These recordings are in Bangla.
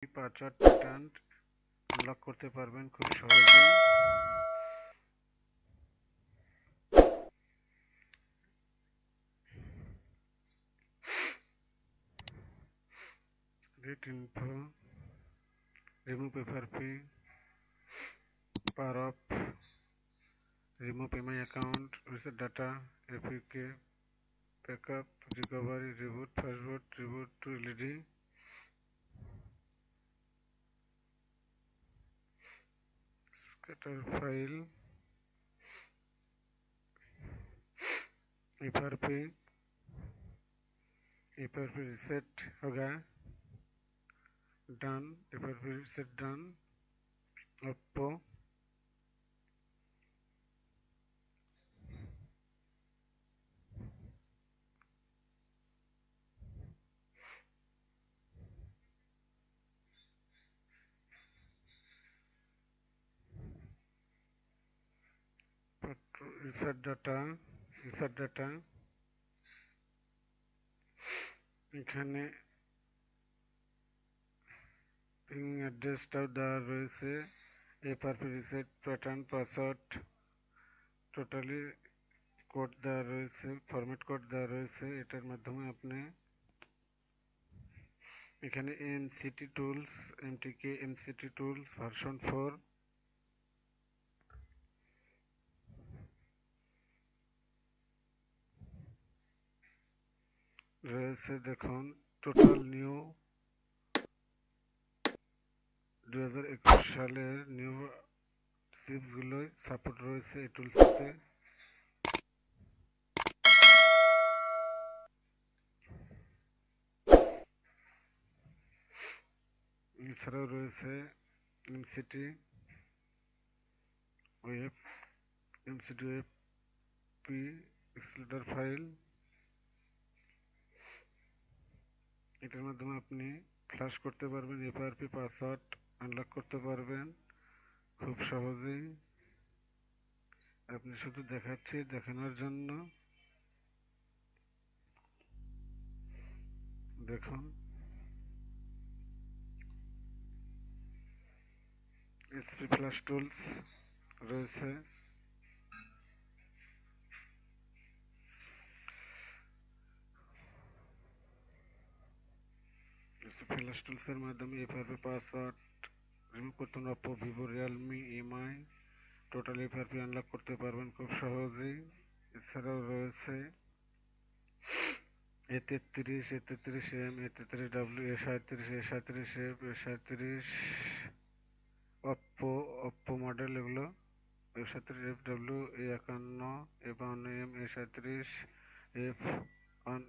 পাসওয়ার্ড প্যাটার্ন আনলক করতে পারবেন খুব সহজেই। Read info, remove FRP, power off, remove MI account, reset data, APK, backup, recovery, reboot, password, reboot to LED, scatter file, FRP reset होगा, done, FRP reset done, Oppo, reset data, এখানে পিং অ্যাড্রেসটাও দেওয়া রয়েছে, FRP reset pattern password totally code দেওয়া রয়েছে, ফরম্যাট কোড দেওয়া রয়েছে। এটার মাধ্যমে আপনি এখানে MCT tools, MTK MCT tools version 4 রয়েছে। দেখুন টোটাল নিউ 2021 সালের নিউ চিপসগুলো সাপোর্ট রয়েছে এই টুলসটিতে। এছাড়াও রয়েছে MCT web, MCT web P accelerator file. এটার মাধ্যমে আপনি ফ্ল্যাশ করতে পারবেন, FRP পাসওয়ার্ড আনলক করতে পারবেন খুব সহজেই। আপনি শুধু দেখাচ্ছি দেখানোর জন্য। দেখুন SP ফ্ল্যাশ টুলস রয়েছে। SP ফ্ল্যাশ টুলসের মাধ্যমে FRP পাসওয়ার্ড রিমুভ করতে পারবেন। Oppo, Vivo, Realme, MI total FRP unlock করতে পারবেন খুব সহজেই। এছাড়াও রয়েছে A33, A33M, A33W, A37, A37F, A37 Oppo model এগুলো। A37FW, A51, A52M, A37F1,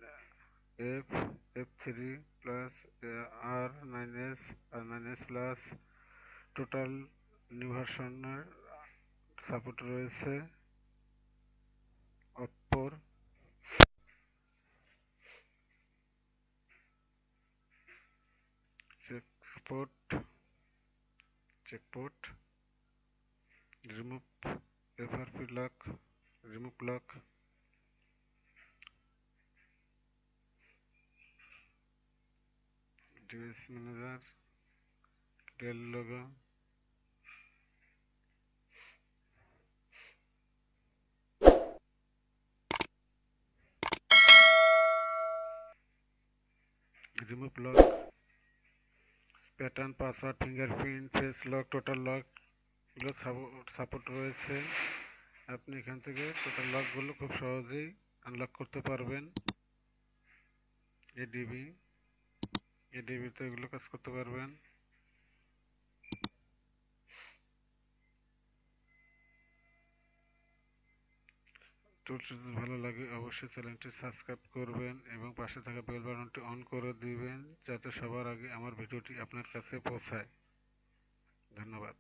F3 plus R9S, R9S plus total new ভার্সনের সাপোর্ট রয়েছে Oppoর। চেকপোর্ট, remove FRP lock, remove lock, device manager, Dell logo, remove lock, pattern, password, fingerprint, face lock, total lock এগুলো সাপোর্ট রয়েছে। আপনি এখান থেকে টোটাল লকগুলো খুব সহজেই আনলক করতে পারবেন। এডিবিতে এগুলো কাজ করতে পারবেন। টুলসটি যদি ভালো লাগে অবশ্যই চ্যানেলটি সাবস্ক্রাইব করবেন এবং পাশে থাকা বেল বাটনটি অন করে দিবেন যাতে সবার আগে আমার ভিডিওটি আপনার কাছে পৌঁছায়। ধন্যবাদ।